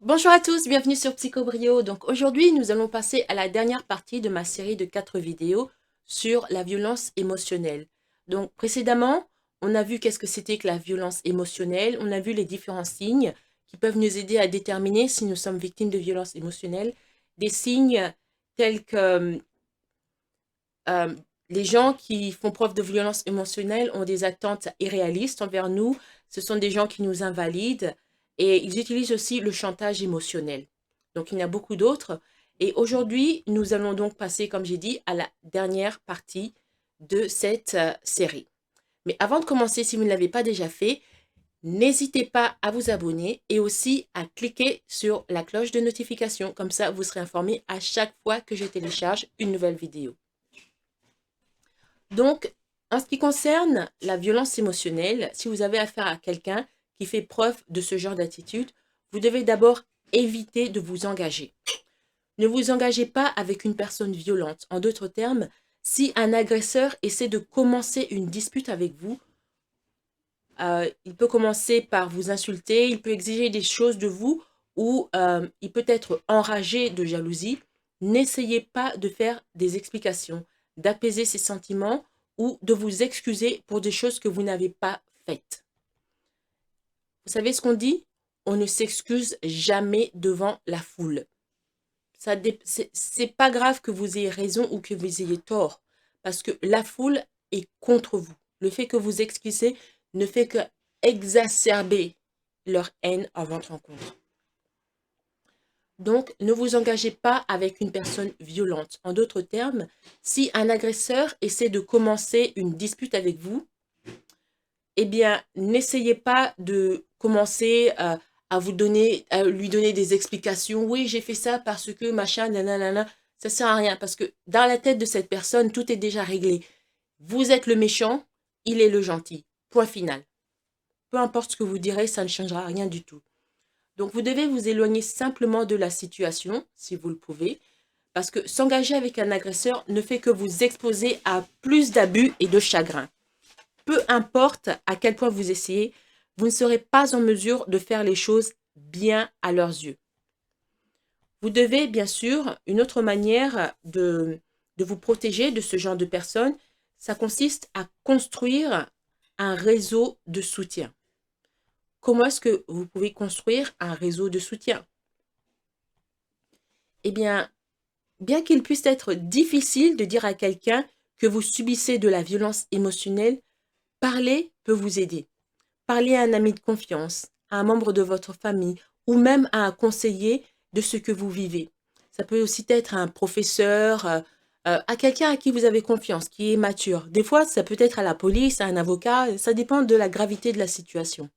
Bonjour à tous, bienvenue sur Psychobrio. Donc aujourd'hui, nous allons passer à la dernière partie de ma série de 4 vidéos sur la violence émotionnelle. Donc précédemment, on a vu qu'est-ce que c'était que la violence émotionnelle, on a vu les différents signes qui peuvent nous aider à déterminer si nous sommes victimes de violence émotionnelle. Des signes tels que euh, les gens qui font preuve de violence émotionnelle ont des attentes irréalistes envers nous. Ce sont des gens qui nous invalident et ils utilisent aussi le chantage émotionnel. Donc, il y en a beaucoup d'autres. Et aujourd'hui, nous allons donc passer, comme j'ai dit, à la dernière partie de cette série. Mais avant de commencer, si vous ne l'avez pas déjà fait, n'hésitez pas à vous abonner et aussi à cliquer sur la cloche de notification. Comme ça, vous serez informé à chaque fois que je télécharge une nouvelle vidéo. Donc, en ce qui concerne la violence émotionnelle, si vous avez affaire à quelqu'un qui fait preuve de ce genre d'attitude, vous devez d'abord éviter de vous engager. Ne vous engagez pas avec une personne violente. En d'autres termes, si un agresseur essaie de commencer une dispute avec vous, il peut commencer par vous insulter, il peut exiger des choses de vous ou il peut être enragé de jalousie. N'essayez pas de faire des explications, d'apaiser ses sentiments ou de vous excuser pour des choses que vous n'avez pas faites. Vous savez ce qu'on dit? On ne s'excuse jamais devant la foule. C'est pas grave que vous ayez raison ou que vous ayez tort, parce que la foule est contre vous. Le fait que vous excusez ne fait que exacerber leur haine à votre encontre. Donc, ne vous engagez pas avec une personne violente. En d'autres termes, si un agresseur essaie de commencer une dispute avec vous, eh bien, n'essayez pas de commencer à lui donner des explications. Oui, j'ai fait ça parce que machin, nanana. Ça sert à rien parce que dans la tête de cette personne, tout est déjà réglé. Vous êtes le méchant, il est le gentil. Point final. Peu importe ce que vous direz, ça ne changera rien du tout. Donc, vous devez vous éloigner simplement de la situation, si vous le pouvez, parce que s'engager avec un agresseur ne fait que vous exposer à plus d'abus et de chagrin. Peu importe à quel point vous essayez, vous ne serez pas en mesure de faire les choses bien à leurs yeux. Vous devez, bien sûr, une autre manière de vous protéger de ce genre de personnes, ça consiste à construire un réseau de soutien. Comment est-ce que vous pouvez construire un réseau de soutien? Eh bien qu'il puisse être difficile de dire à quelqu'un que vous subissez de la violence émotionnelle, parler peut vous aider. Parler à un ami de confiance, à un membre de votre famille ou même à un conseiller de ce que vous vivez. Ça peut aussi être un professeur, à quelqu'un à qui vous avez confiance, qui est mature. Des fois, ça peut être à la police, à un avocat, ça dépend de la gravité de la situation.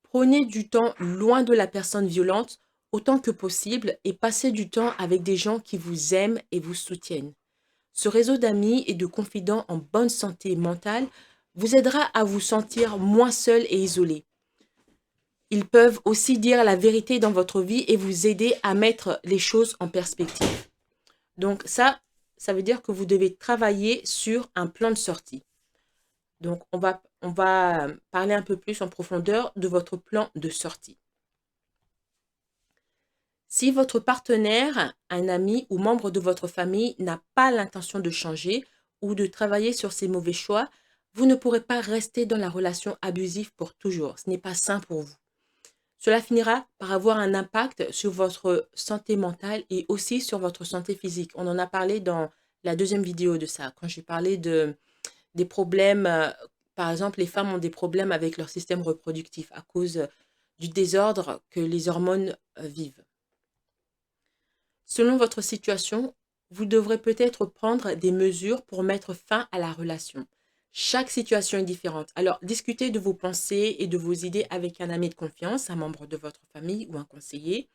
Prenez du temps loin de la personne violente autant que possible et passez du temps avec des gens qui vous aiment et vous soutiennent. Ce réseau d'amis et de confidents en bonne santé mentale vous aidera à vous sentir moins seul et isolé. Ils peuvent aussi dire la vérité dans votre vie et vous aider à mettre les choses en perspective. Donc ça veut dire que vous devez travailler sur un plan de sortie. Donc on va parler un peu plus en profondeur de votre plan de sortie. Si votre partenaire, un ami ou membre de votre famille n'a pas l'intention de changer ou de travailler sur ses mauvais choix, vous ne pourrez pas rester dans la relation abusive pour toujours. Ce n'est pas sain pour vous. Cela finira par avoir un impact sur votre santé mentale et aussi sur votre santé physique. On en a parlé dans la deuxième vidéo de ça, quand j'ai parlé des problèmes. Par exemple, les femmes ont des problèmes avec leur système reproductif à cause du désordre que les hormones vivent. Selon votre situation, vous devrez peut-être prendre des mesures pour mettre fin à la relation. Chaque situation est différente. Alors, discutez de vos pensées et de vos idées avec un ami de confiance, un membre de votre famille ou un conseiller.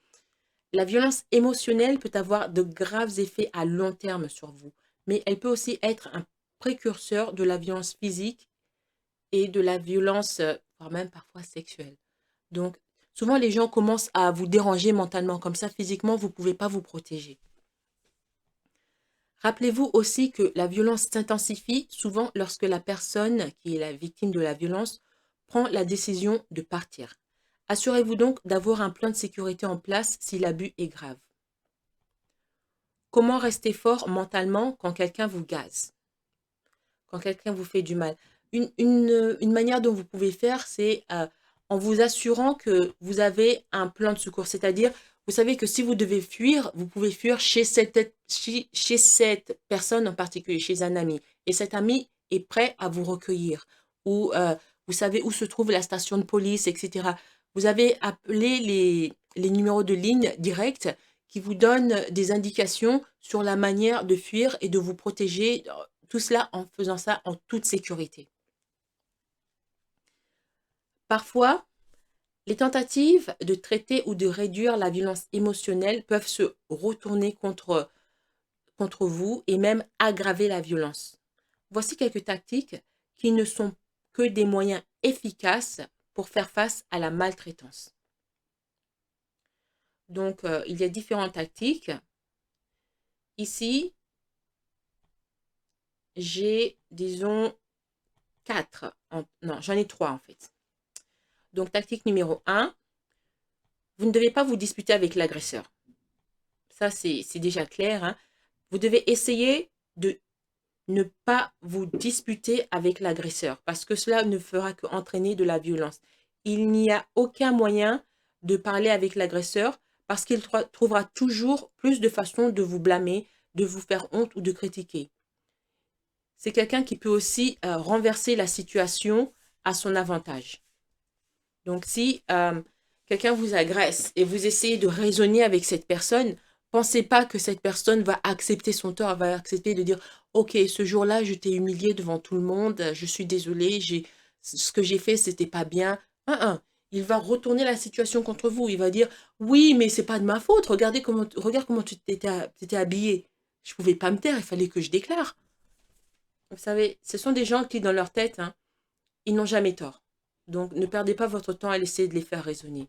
La violence émotionnelle peut avoir de graves effets à long terme sur vous, mais elle peut aussi être un précurseur de la violence physique et de la violence, voire même parfois sexuelle. Donc, souvent les gens commencent à vous déranger mentalement, comme ça physiquement, vous ne pouvez pas vous protéger. Rappelez-vous aussi que la violence s'intensifie souvent lorsque la personne qui est la victime de la violence prend la décision de partir. Assurez-vous donc d'avoir un plan de sécurité en place si l'abus est grave. Comment rester fort mentalement quand quelqu'un vous gaze? Quand quelqu'un vous fait du mal? Une manière dont vous pouvez faire, c'est en vous assurant que vous avez un plan de secours. C'est-à-dire, vous savez que si vous devez fuir, vous pouvez fuir chez cette personne en particulier, chez un ami. Et cet ami est prêt à vous recueillir. Ou vous savez où se trouve la station de police, etc. Vous avez appelé les numéros de ligne directs qui vous donnent des indications sur la manière de fuir et de vous protéger, tout cela en faisant ça en toute sécurité. Parfois, les tentatives de traiter ou de réduire la violence émotionnelle peuvent se retourner contre vous et même aggraver la violence. Voici quelques tactiques qui ne sont que des moyens efficaces pour faire face à la maltraitance. Donc, il y a différentes tactiques. Ici, j'ai, disons, 4. Non, j'en ai 3 en fait. Donc, tactique numéro 1, vous ne devez pas vous disputer avec l'agresseur. Ça, c'est déjà clair, hein. Vous devez essayer de ne pas vous disputer avec l'agresseur parce que cela ne fera qu'entraîner de la violence. Il n'y a aucun moyen de parler avec l'agresseur parce qu'il trouvera toujours plus de façons de vous blâmer, de vous faire honte ou de critiquer. C'est quelqu'un qui peut aussi renverser la situation à son avantage. Donc, si quelqu'un vous agresse et vous essayez de raisonner avec cette personne, pensez pas que cette personne va accepter son tort, va accepter de dire « Ok, ce jour-là, je t'ai humilié devant tout le monde, je suis désolée, ce que j'ai fait, c'était pas bien. » Il va retourner la situation contre vous. Il va dire « Oui, mais c'est pas de ma faute. Regarde comment tu t'étais habillé. Je pouvais pas me taire, il fallait que je déclare. » Vous savez, ce sont des gens qui, dans leur tête, hein, ils n'ont jamais tort. Donc, ne perdez pas votre temps à essayer de les faire raisonner.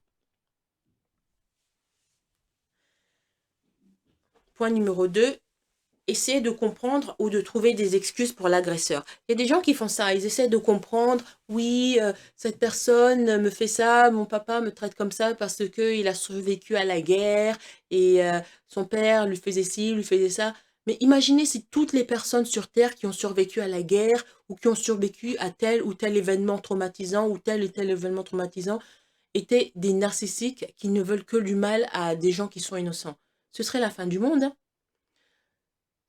Point numéro 2, essayez de comprendre ou de trouver des excuses pour l'agresseur. Il y a des gens qui font ça, ils essaient de comprendre, oui, cette personne me fait ça, mon papa me traite comme ça parce qu'il a survécu à la guerre et son père lui faisait ci, lui faisait ça. Mais imaginez si toutes les personnes sur Terre qui ont survécu à la guerre ou qui ont survécu à tel ou tel événement traumatisant ou tel événement traumatisant étaient des narcissiques qui ne veulent que du mal à des gens qui sont innocents. Ce serait la fin du monde, hein.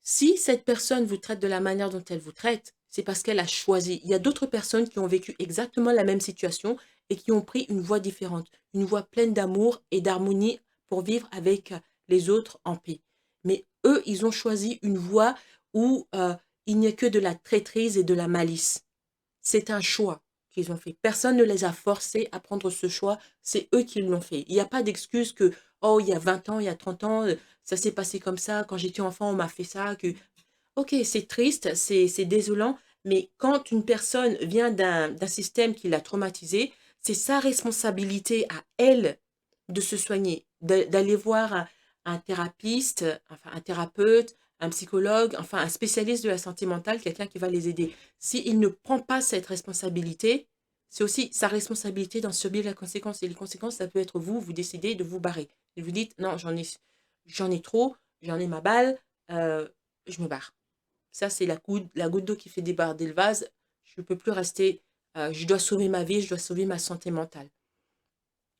Si cette personne vous traite de la manière dont elle vous traite, c'est parce qu'elle a choisi. Il y a d'autres personnes qui ont vécu exactement la même situation et qui ont pris une voie différente, une voie pleine d'amour et d'harmonie pour vivre avec les autres en paix. Mais eux, ils ont choisi une voie où il n'y a que de la traîtrise et de la malice. C'est un choix qu'ils ont fait. Personne ne les a forcés à prendre ce choix. C'est eux qui l'ont fait. Il n'y a pas d'excuse que, oh, il y a 20 ans, il y a 30 ans, ça s'est passé comme ça. Quand j'étais enfant, on m'a fait ça. Ok, c'est triste, c'est désolant. Mais quand une personne vient d'un système qui l'a traumatisé, c'est sa responsabilité à elle de se soigner, d'aller voir un thérapeute, enfin un thérapeute, un psychologue, enfin un spécialiste de la santé mentale, quelqu'un qui va les aider. S'il ne prend pas cette responsabilité, c'est aussi sa responsabilité d'en subir la conséquence. Et les conséquences, ça peut être vous, vous décidez de vous barrer. Et vous dites, non, j'en ai trop, j'en ai ma balle, je me barre. Ça, c'est la goutte d'eau qui fait déborder le vase. Je ne peux plus rester, je dois sauver ma vie, je dois sauver ma santé mentale.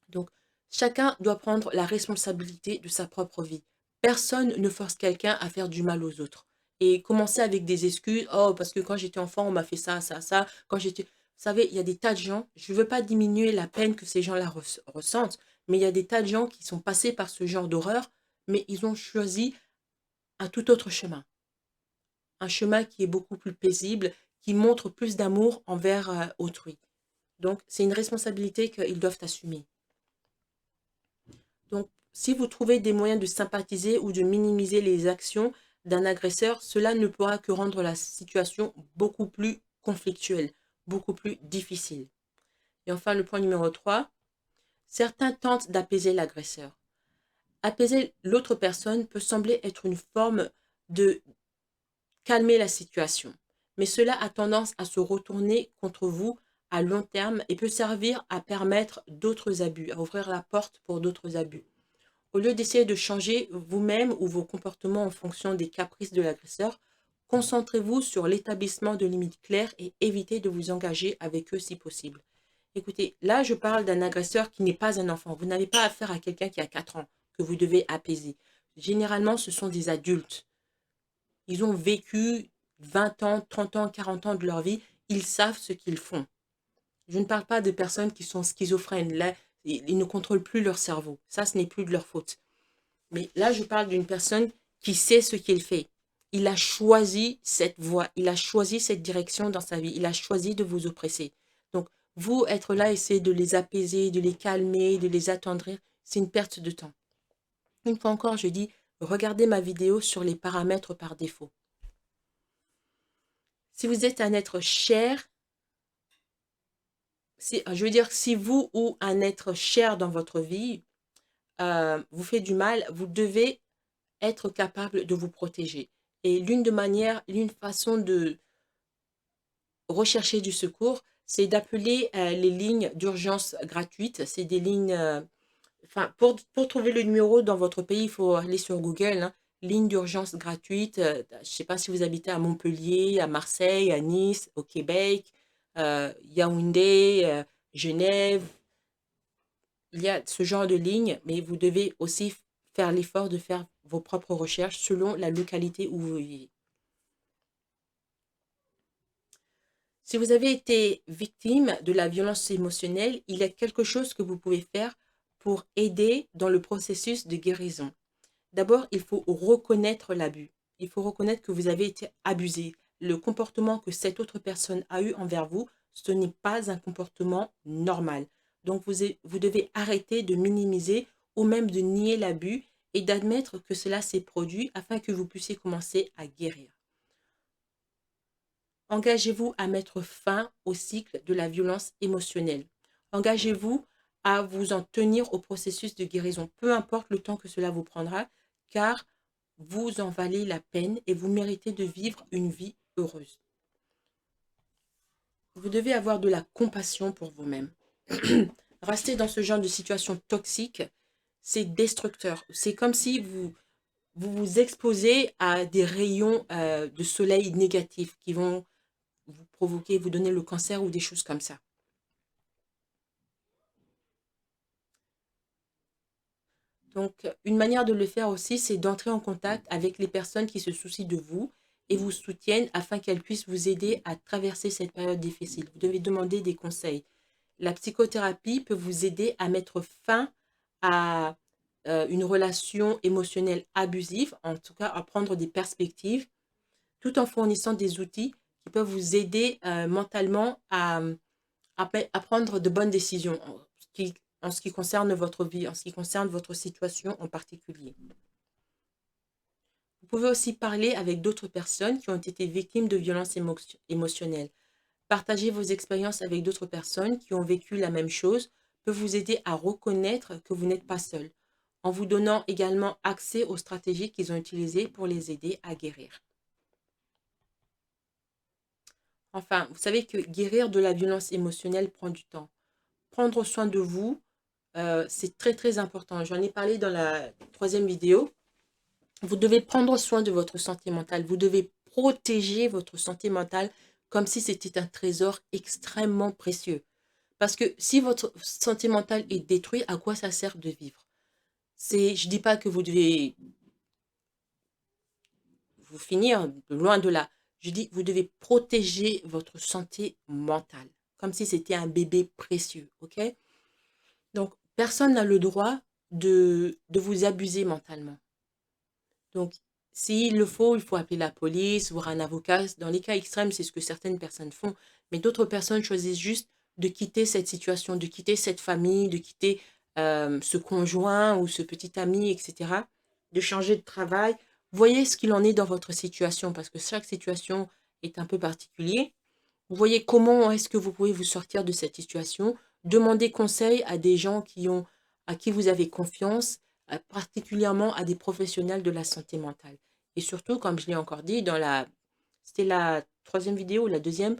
Donc, chacun doit prendre la responsabilité de sa propre vie. Personne ne force quelqu'un à faire du mal aux autres. Et commencer avec des excuses, oh, parce que quand j'étais enfant, on m'a fait ça, ça, ça. Quand j'étais... Vous savez, il y a des tas de gens, je ne veux pas diminuer la peine que ces gens-là ressentent, mais il y a des tas de gens qui sont passés par ce genre d'horreur, mais ils ont choisi un tout autre chemin. Un chemin qui est beaucoup plus paisible, qui montre plus d'amour envers autrui. Donc, c'est une responsabilité qu'ils doivent assumer. Donc, si vous trouvez des moyens de sympathiser ou de minimiser les actions d'un agresseur, cela ne pourra que rendre la situation beaucoup plus conflictuelle, beaucoup plus difficile. Et enfin, le point numéro 3, certains tentent d'apaiser l'agresseur. Apaiser l'autre personne peut sembler être une forme de calmer la situation, mais cela a tendance à se retourner contre vous à long terme et peut servir à permettre d'autres abus, à ouvrir la porte pour d'autres abus. Au lieu d'essayer de changer vous-même ou vos comportements en fonction des caprices de l'agresseur, concentrez-vous sur l'établissement de limites claires et évitez de vous engager avec eux si possible. Écoutez, là je parle d'un agresseur qui n'est pas un enfant. Vous n'avez pas affaire à quelqu'un qui a 4 ans que vous devez apaiser. Généralement, ce sont des adultes. Ils ont vécu 20 ans, 30 ans, 40 ans de leur vie. Ils savent ce qu'ils font. Je ne parle pas de personnes qui sont schizophrènes. Là, ils ne contrôlent plus leur cerveau. Ça, ce n'est plus de leur faute. Mais là, je parle d'une personne qui sait ce qu'il fait. Il a choisi cette voie, il a choisi cette direction dans sa vie, il a choisi de vous oppresser. Donc, vous, être là, essayer de les apaiser, de les calmer, de les attendrir, c'est une perte de temps. Une fois encore, je dis, regardez ma vidéo sur les paramètres par défaut. Si vous êtes un être cher, je veux dire, si vous ou un être cher dans votre vie vous fait du mal, vous devez être capable de vous protéger. Et l'une façon de rechercher du secours, c'est d'appeler les lignes d'urgence gratuites. C'est des lignes, enfin, pour trouver le numéro dans votre pays, il faut aller sur Google, hein, ligne d'urgence gratuite. Je ne sais pas si vous habitez à Montpellier, à Marseille, à Nice, au Québec, Yaoundé, Genève. Il y a ce genre de ligne, mais vous devez aussi faire l'effort de faire vos propres recherches selon la localité où vous vivez. Si vous avez été victime de la violence émotionnelle, il y a quelque chose que vous pouvez faire pour aider dans le processus de guérison. D'abord, il faut reconnaître l'abus. Il faut reconnaître que vous avez été abusé. Le comportement que cette autre personne a eu envers vous, ce n'est pas un comportement normal. Donc, vous devez arrêter de minimiser ou même de nier l'abus et d'admettre que cela s'est produit afin que vous puissiez commencer à guérir. Engagez-vous à mettre fin au cycle de la violence émotionnelle. Engagez-vous à vous en tenir au processus de guérison, peu importe le temps que cela vous prendra, car vous en valez la peine et vous méritez de vivre une vie heureuse. Vous devez avoir de la compassion pour vous-même. Rester dans ce genre de situation toxique, c'est destructeur. C'est comme si vous exposez à des rayons de soleil négatifs qui vont vous provoquer, vous donner le cancer ou des choses comme ça. Donc, une manière de le faire aussi, c'est d'entrer en contact avec les personnes qui se soucient de vous et vous soutiennent afin qu'elles puissent vous aider à traverser cette période difficile. Vous devez demander des conseils. La psychothérapie peut vous aider à mettre fin à une relation émotionnelle abusive, en tout cas à prendre des perspectives, tout en fournissant des outils qui peuvent vous aider mentalement à prendre de bonnes décisions en ce qui concerne votre vie, en ce qui concerne votre situation en particulier. Vous pouvez aussi parler avec d'autres personnes qui ont été victimes de violences émotionnelles. Partager vos expériences avec d'autres personnes qui ont vécu la même chose peut vous aider à reconnaître que vous n'êtes pas seul, en vous donnant également accès aux stratégies qu'ils ont utilisées pour les aider à guérir. Enfin, vous savez que guérir de la violence émotionnelle prend du temps. Prendre soin de vous, c'est très très important. J'en ai parlé dans la 3e vidéo. Vous devez prendre soin de votre santé mentale. Vous devez protéger votre santé mentale comme si c'était un trésor extrêmement précieux. Parce que si votre santé mentale est détruite, à quoi ça sert de vivre? Je ne dis pas que vous devez vous finir, loin de là. Je dis, vous devez protéger votre santé mentale, comme si c'était un bébé précieux, ok? Donc, personne n'a le droit de vous abuser mentalement. Donc, s'il le faut, il faut appeler la police, voir un avocat. Dans les cas extrêmes, c'est ce que certaines personnes font. Mais d'autres personnes choisissent juste de quitter cette situation, de quitter cette famille, de quitter ce conjoint ou ce petit ami, etc. De changer de travail. Voyez ce qu'il en est dans votre situation, parce que chaque situation est un peu particulier. Vous voyez comment est-ce que vous pouvez vous sortir de cette situation. Demandez conseil à des gens à qui vous avez confiance, particulièrement à des professionnels de la santé mentale. Et surtout, comme je l'ai encore dit, c'était la 3e vidéo ou la 2e,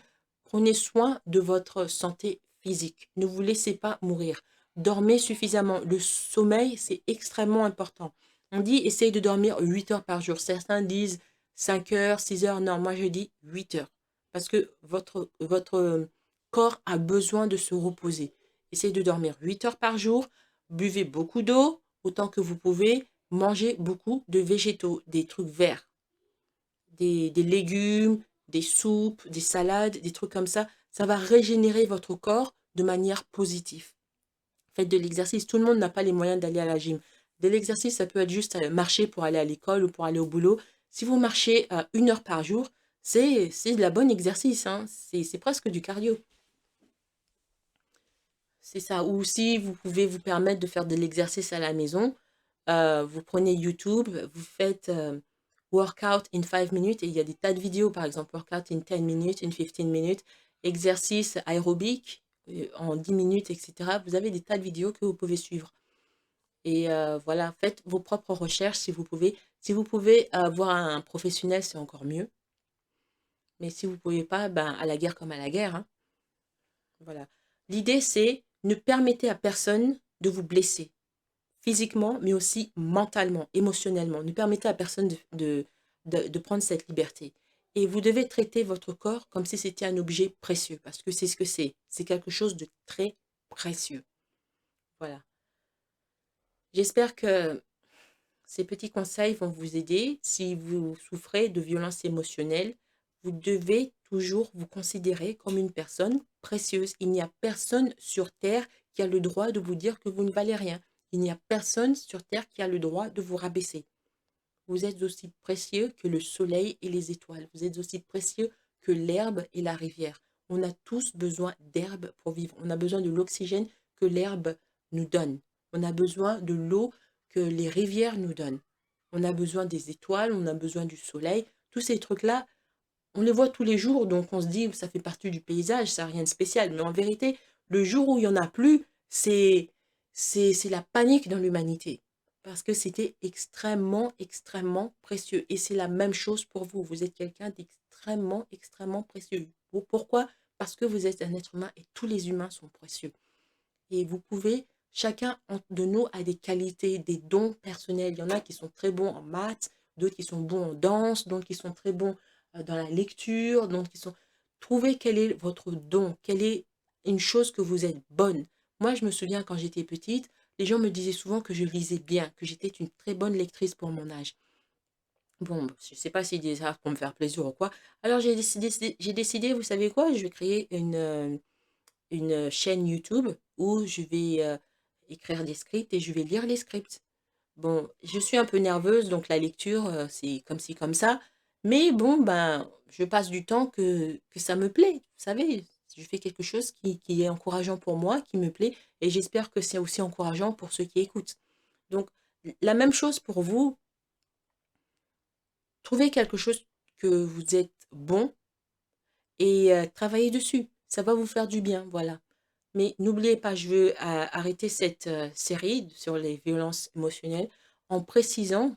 prenez soin de votre santé physique. Ne vous laissez pas mourir. Dormez suffisamment. Le sommeil, c'est extrêmement important. On dit essaye de dormir 8 heures par jour. Certains disent 5 heures, 6 heures. Non, moi je dis 8 heures. Parce que votre corps a besoin de se reposer. Essayez de dormir 8 heures par jour. Buvez beaucoup d'eau, autant que vous pouvez. Mangez beaucoup de végétaux, des trucs verts, des légumes, des soupes, des salades, des trucs comme ça. Ça va régénérer votre corps de manière positive. Faites de l'exercice. Tout le monde n'a pas les moyens d'aller à la gym. De l'exercice, ça peut être juste marcher pour aller à l'école ou pour aller au boulot. Si vous marchez 1 heure par jour, c'est de la bonne exercice, hein. C'est presque du cardio. C'est ça. Ou si vous pouvez vous permettre de faire de l'exercice à la maison, vous prenez YouTube, vous faites workout in 5 minutes et il y a des tas de vidéos, par exemple, workout in 10 minutes, in 15 minutes, exercice aérobique en 10 minutes, etc. Vous avez des tas de vidéos que vous pouvez suivre. Et voilà, faites vos propres recherches si vous pouvez. Si vous pouvez voir un professionnel, c'est encore mieux. Mais si vous ne pouvez pas, ben, à la guerre comme à la guerre, hein. Voilà. L'idée, c'est ne permettez à personne de vous blesser physiquement, mais aussi mentalement, émotionnellement. Ne permettez à personne de prendre cette liberté. Et vous devez traiter votre corps comme si c'était un objet précieux, parce que c'est ce que c'est. C'est quelque chose de très précieux. Voilà. J'espère que ces petits conseils vont vous aider. Si vous souffrez de violences émotionnelles, vous devez toujours vous considérer comme une personne précieuse. Il n'y a personne sur Terre qui a le droit de vous dire que vous ne valez rien. Il n'y a personne sur Terre qui a le droit de vous rabaisser. Vous êtes aussi précieux que le soleil et les étoiles. Vous êtes aussi précieux que l'herbe et la rivière. On a tous besoin d'herbe pour vivre. On a besoin de l'oxygène que l'herbe nous donne. On a besoin de l'eau que les rivières nous donnent. On a besoin des étoiles, on a besoin du soleil. Tous ces trucs-là, on les voit tous les jours, donc on se dit ça fait partie du paysage, ça n'a rien de spécial. Mais en vérité, le jour où il n'y en a plus, c'est la panique dans l'humanité. Parce que c'était extrêmement, extrêmement précieux. Et c'est la même chose pour vous. Vous êtes quelqu'un d'extrêmement, extrêmement précieux. Pourquoi? Parce que vous êtes un être humain et tous les humains sont précieux. Et vous pouvez, chacun de nous a des qualités, des dons personnels. Il y en a qui sont très bons en maths, d'autres qui sont bons en danse, d'autres qui sont très bons dans la lecture, d'autres qui sont... Trouvez quel est votre don, quelle est une chose que vous êtes bonne. Moi, je me souviens quand j'étais petite, les gens me disaient souvent que je lisais bien, que j'étais une très bonne lectrice pour mon âge. Bon, je ne sais pas s'ils disaient ça pour me faire plaisir ou quoi. Alors j'ai décidé, vous savez quoi, je vais créer une chaîne YouTube où je vais écrire des scripts et je vais lire les scripts. Bon, je suis un peu nerveuse, donc la lecture, c'est comme ci, comme ça. Mais bon, ben, je passe du temps que ça me plaît. Vous savez, je fais quelque chose qui est encourageant pour moi, qui me plaît, et j'espère que c'est aussi encourageant pour ceux qui écoutent. Donc, la même chose pour vous, trouvez quelque chose que vous êtes bon et travaillez dessus. Ça va vous faire du bien, voilà. Mais n'oubliez pas, je veux arrêter cette série sur les violences émotionnelles en précisant,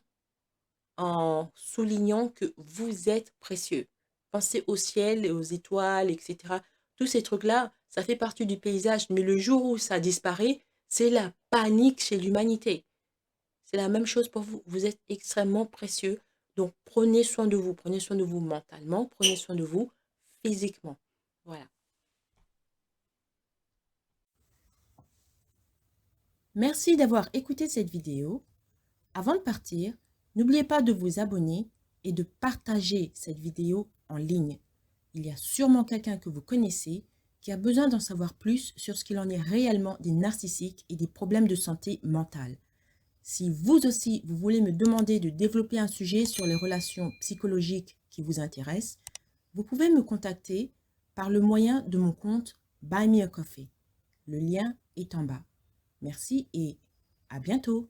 en soulignant que vous êtes précieux. Pensez au ciel et aux étoiles, etc. Tous ces trucs-là, ça fait partie du paysage. Mais le jour où ça disparaît, c'est la panique chez l'humanité. C'est la même chose pour vous. Vous êtes extrêmement précieux. Donc prenez soin de vous. Prenez soin de vous mentalement. Prenez soin de vous physiquement. Voilà. Merci d'avoir écouté cette vidéo. Avant de partir, n'oubliez pas de vous abonner et de partager cette vidéo en ligne. Il y a sûrement quelqu'un que vous connaissez qui a besoin d'en savoir plus sur ce qu'il en est réellement des narcissiques et des problèmes de santé mentale. Si vous aussi, vous voulez me demander de développer un sujet sur les relations psychologiques qui vous intéressent, vous pouvez me contacter par le moyen de mon compte Buy Me a Coffee. Le lien est en bas. Merci et à bientôt.